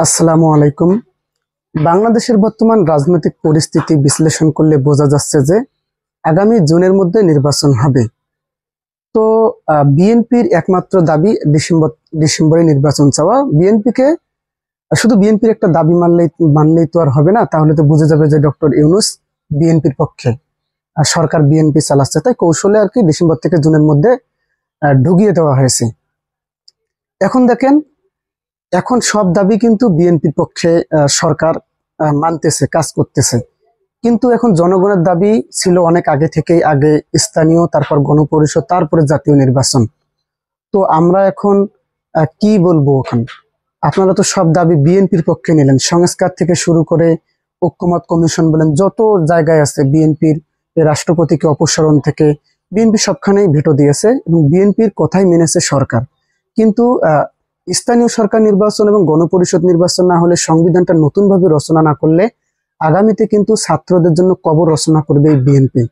আসসালামু আলাইকুম। বাংলাদেশের বর্তমান রাজনৈতিক পরিস্থিতি বিশ্লেষণ করলে বোঝা যাচ্ছে যে আগামী জুনের মধ্যে নির্বাচন হবে। তো বিএনপির একমাত্র দাবি ডিসেম্বরে নির্বাচন চাওয়া। শুধু বিএনপির একটা দাবি মানলেই তো আর হবে না, তাহলে তো বুঝে যাবে যে ডক্টর ইউনূস বিএনপির পক্ষে, আর সরকার বিএনপি চালাচ্ছে। তাই কৌশলে আর কি ডিসেম্বর থেকে জুনের মধ্যে ঢুকিয়ে দেওয়া হয়েছে। এখন দেখেন, এখন সব দাবি কিন্তু বিএনপির পক্ষে সরকার মানতেছে, কাজ করতেছে। কিন্তু এখন জনগণের দাবি ছিল অনেক আগে থেকেই, আগে স্থানীয়, তারপর গণপরিষদ, তারপরে জাতীয় নির্বাচন। তো আমরা এখন কি বলবো? এখন আপনারা তো সব দাবি বিএনপির পক্ষে নিলেন, সংস্কার থেকে শুরু করে ঐক্যমত কমিশন বলেন, যত জায়গায় আছে বিএনপির, রাষ্ট্রপতিকে অপসারণ থেকে বিএনপি সবখানেই ভেটো দিয়েছে এবং বিএনপির কথাই মেনেছে সরকার। কিন্তু স্থানীয় সরকার নির্বাচন এবং গণপরিষদ নির্বাচন না হলে, সংবিধানটা নতুনভাবে রচনা না করলে আগামীতে কিন্তু ছাত্রদের জন্য কবর রচনা করবে এই বিএনপি।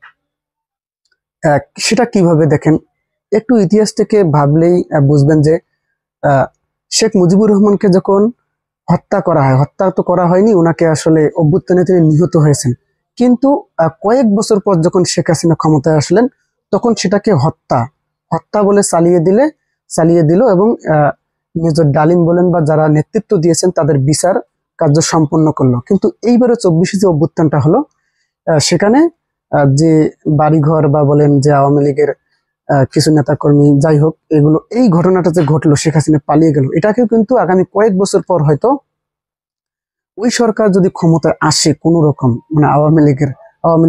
সেটা কিভাবে দেখেন, একটু ইতিহাস থেকে ভাবলেই বুঝবেন যে শেখ মুজিবুর রহমানকে যখন হত্যা করা হয়, হত্যা তো করা হয়নি, ওনাকে আসলে অভ্যুত্থানে তিনি নিহত হয়েছেন। কিন্তু কয়েক বছর পর যখন শেখ হাসিনা ক্ষমতায় আসলেন, তখন সেটাকে হত্যা বলে চালিয়ে দিল এবং মেজর ডালিম বলেন বা যারা নেতৃত্ব দিয়েছেন তাদের বিচার কার্য সম্পন্ন করলো। কিন্তু এইবারে 24শে যে অভ্যুত্থানটা হলো, সেখানে যে বাড়িঘর বা বলেন যে আওয়ামী লীগের কিছু নেতাকর্মী, যাই হোক, এই ঘটনাটা যে ঘটলো, শেখ হাসিনা পালিয়ে গেল, এটাকেও কিন্তু আগামী কয়েক বছর পর হয়তো ওই সরকার যদি ক্ষমতায় আসে কোন রকম, মানে আওয়ামী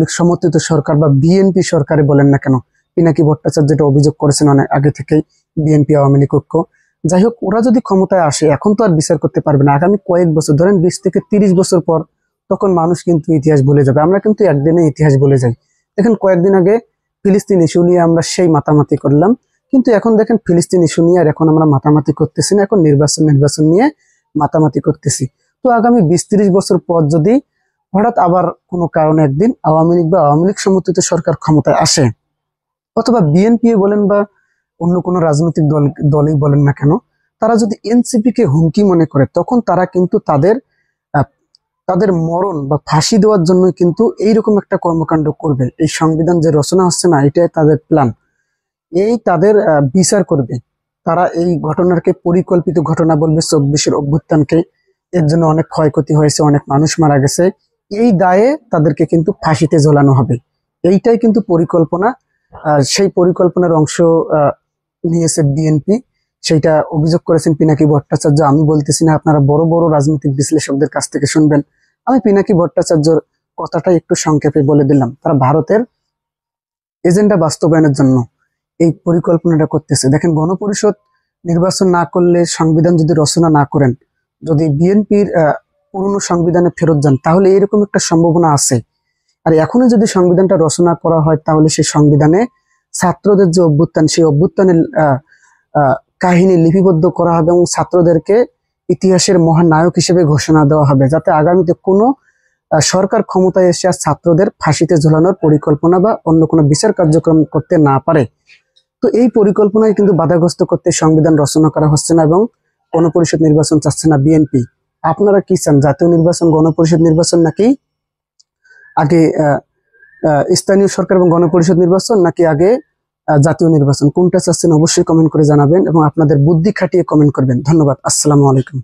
লীগ সমর্থিত সরকার বা বিএনপি সরকারে বলেন না কেন, পিনাকি ভট্টাচার্য যেটা অভিযোগ করেছেন অনেক আগে থেকেই, বিএনপি আওয়ামী লীগ ঐক্য, যাই হোক, ওরা যদি ক্ষমতায় আসে, এখন তো আর বিচার করতে পারবে না, আগামী কয়েক বছর, ধরেন 20 থেকে 30 বছর পর, তখন মানুষ কিন্তু ইতিহাস ভুলে যাবে। আমরা কিন্তু একদিনে ইতিহাস ভুলে যাই। দেখেন, কয়েকদিন আগে ফিলিস্তিন ইস্যু নিয়ে আমরা সেই মাতামাতি করলাম, কিন্তু এখন দেখেন ফিলিস্তিন ইস্যু নিয়ে আর এখন আমরা মাতামাতি করতেছি না, এখন নির্বাচন নিয়ে মাতামাতি করতেছি। তো আগামী 20-30 বছর পর যদি হঠাৎ আবার কোনো কারণে একদিন আওয়ামী লীগ বা আওয়ামী লীগ সমর্থিত সরকার ক্ষমতায় আসে, অথবা বিএনপি বলেন বা অন্য কোনো রাজনৈতিক দলই বলেন না কেন, তারা যদি এনসিপি কে হুমকি মনে করে, তখন তারা কিন্তু তাদের মরণ বা ফাঁসি দেওয়ার জন্য কিন্তু এইরকম একটা কর্মকাণ্ড করবে। এই সংবিধান যে রচনা হচ্ছে না, এটাই তাদের প্ল্যান, তাদের বিচার করবে। তারা এই ঘটনাকে পরিকল্পিত ঘটনা বলবে, 24-এর অভ্যুত্থানকে। এর জন্য অনেক ক্ষয়ক্ষতি হয়েছে, অনেক মানুষ মারা গেছে, এই দায়ে তাদেরকে কিন্তু ফাঁসিতে ঝোলানো হবে। এইটাই কিন্তু পরিকল্পনা। সেই পরিকল্পনার অংশ নিয়েছে বিএনপি, সেইটা অভিযোগ করেছেন পিনাকি ভট্টাচার্য। আমি বলতেছি না, আপনারা বড় বড় রাজনৈতিক বিশ্লেষকদের কাছ থেকে শুনবেন। আমি পিনাকি ভট্টাচার্যর কথাটাই একটু সংক্ষেপে বলে দিলাম। তারা ভারতের এজেন্ডা বাস্তবায়নের জন্য এই পরিকল্পনাটা করতেছে। দেখেন, গণপরিষদ নির্বাচন না করলে, সংবিধান যদি রচনা না করেন, যদি বিএনপির পুরনো সংবিধানে ফেরত যান, তাহলে এরকম একটা সম্ভাবনা আছে। আর এখনই যদি সংবিধানটা রচনা করা হয়, তাহলে সেই সংবিধানে ছাত্রদের যে অভ্যুত্থান, সেই অভ্যুত্থানের কাহিনী লিপিবদ্ধ করা হবে এবং ছাত্রদেরকে ইতিহাসের মহানায়ক হিসেবে ঘোষণা দেওয়া হবে, যাতে আগামীতে কোনো সরকার ক্ষমতায় এসে আর ছাত্রদের ফাঁসিতে ঝোলানোর পরিকল্পনা বা অন্য কোনো বিচার কার্যক্রম করতে না পারে। তো এই পরিকল্পনায় কিন্তু বাধাগ্রস্ত করতে সংবিধান রচনা করা হচ্ছে না এবং গণপরিষদ নির্বাচন চাচ্ছে না বিএনপি। আপনারা কি চান, জাতীয় নির্বাচন, গণপরিষদ নির্বাচন, নাকি আগে স্থানীয় সরকার এবং গণপরিষদ নির্বাচন, নাকি আগে জাতীয় নির্বাচন? কোনটা চাচ্ছেন অবশ্যই কমেন্ট করে জানাবেন এবং আপনাদের বুদ্ধি খাটিয়ে কমেন্ট করবেন। ধন্যবাদ। আসসালামু আলাইকুম।